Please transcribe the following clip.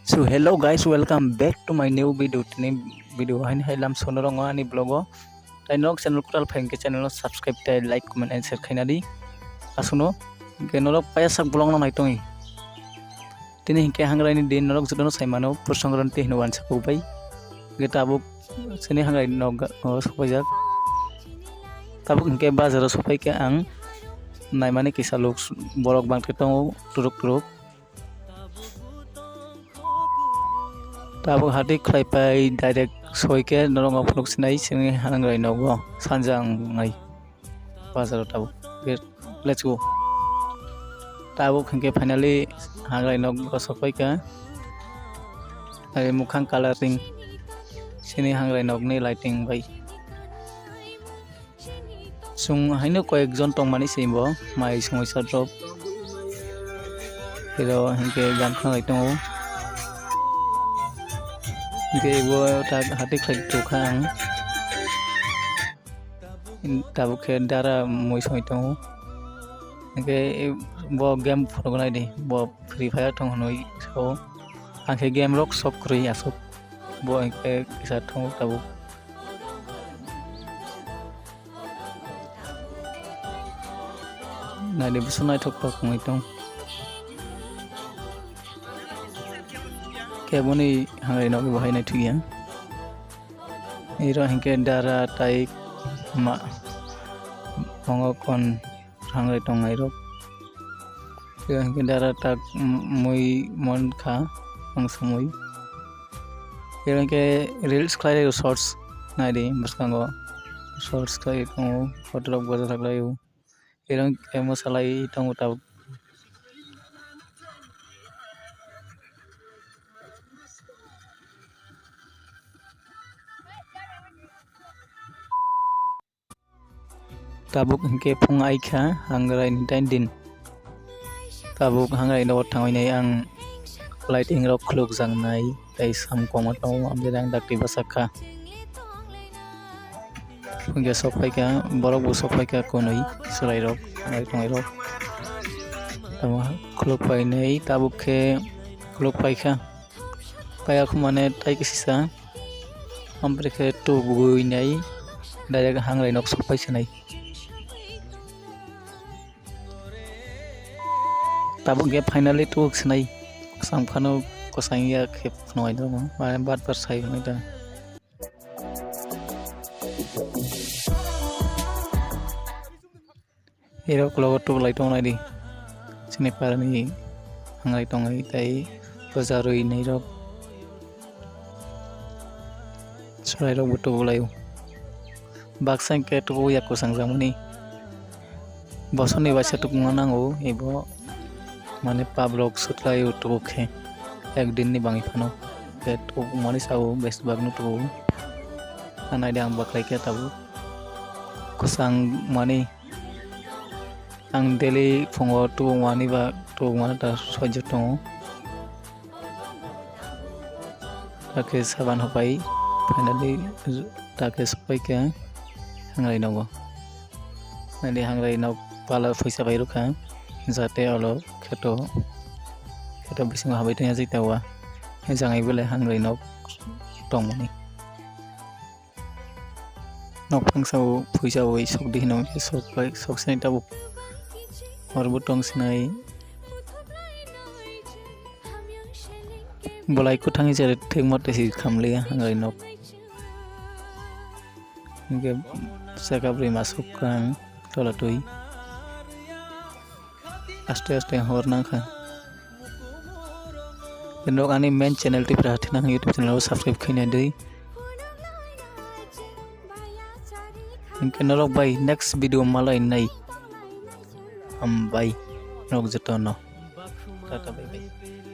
So hello guys, welcome back to my new video. Tini video hai Lamsogu ani blog. Tai nok channel kutal phain ke channel subscribe tai like comment and share khaina di. Asuno ke norok paya sak blog na naitongi. Tini hingke hangrai ni din norok judono saimano prosongranti hinowan sakubai. Ge tabuk sini hangrai nok sapajak. Tabuk hingke bazar sapai ke ang naimani kisa lok borok bangte tongo turuk tabuk hati klaipai direct soike norong apnuk sinai sini hangrai nogo sanjang ngai bazar tabuk let's go tabuk hingke finally hangrai nogo sapai ka mukhang coloring sini hangrai nogni lighting bai sung haino koyekjon tongmani simbo mai sungisa drop hero hingke gamkhang tongo Gebo tak hati klik tukang, tabuk ke darah muisoi tongo. Ke bo game program ini, bo Free Fire tongo noi so, angke game rock sok kuri asuk, bo angke kisah tongo tabuk. Nah di besunai tok ngai tong. Kebuni hangrai nok bahai nai thuya iro hingke dara tai ma mongokon hangrai tongai rok iro hingke dara tak mui 𝗧𝗏𝗡𝗃 mangsamui iro hingke reels khlai shorts nai di baskango shorts khlai tongo photo rok bajak thaklaio iro hingke mosalai tongo tabuk tabuk hingke phung aikha hangrai ni tain din tabuk hangrai no thangoi nai ang lighting rok khluk jang nai tai sam koma tong amjang dak Tiprasa kha phungge sopai ka borok bu sopai ka konoi solai rok nai tongai rok tama khluk pai nai tabuk khe khluk pai kha paya khumane tai kisisa ambre khe tu bugui nai direct hangrai nok sopai sanai tabuk ge finally tu snai samkhano kosaiya khep noi do ma bat par sai noi da hero klo tu lai tong nai di sini parani hangai tong ai tai bazaroi nei rok sorai rok butu lai baksang ke tu ya ko sangjamuni bosoni bacha tu nganango ebo mane pablok sutlai utukhe ekdin ni bangi phano ke tu mani sau best bagnu tu anai dang baklai ke tabu kusang mani ang daily phongo tu mani ba tu mana ta sojo tongo take saban hopai finally take sopai ke hangrai nogo nadi hangrai nok pala phaisa bai rukha jate alo kheto bisingo habai tanya jitawa jangai bele hangrai nok tongmani nok pangsau phaisa oi sok di hino sok bai sok sinai tabu horbu tong sinai bolai ko thangi jare thekmot esi khamle hangrai nok nge sakabri masuk kan tolatoi aste hor nangkha Kendok ani main channel Tiprasa Thinang YouTube channel subscribe khaina dei kendok bai next video malai nai bai nok jatono tata bye bye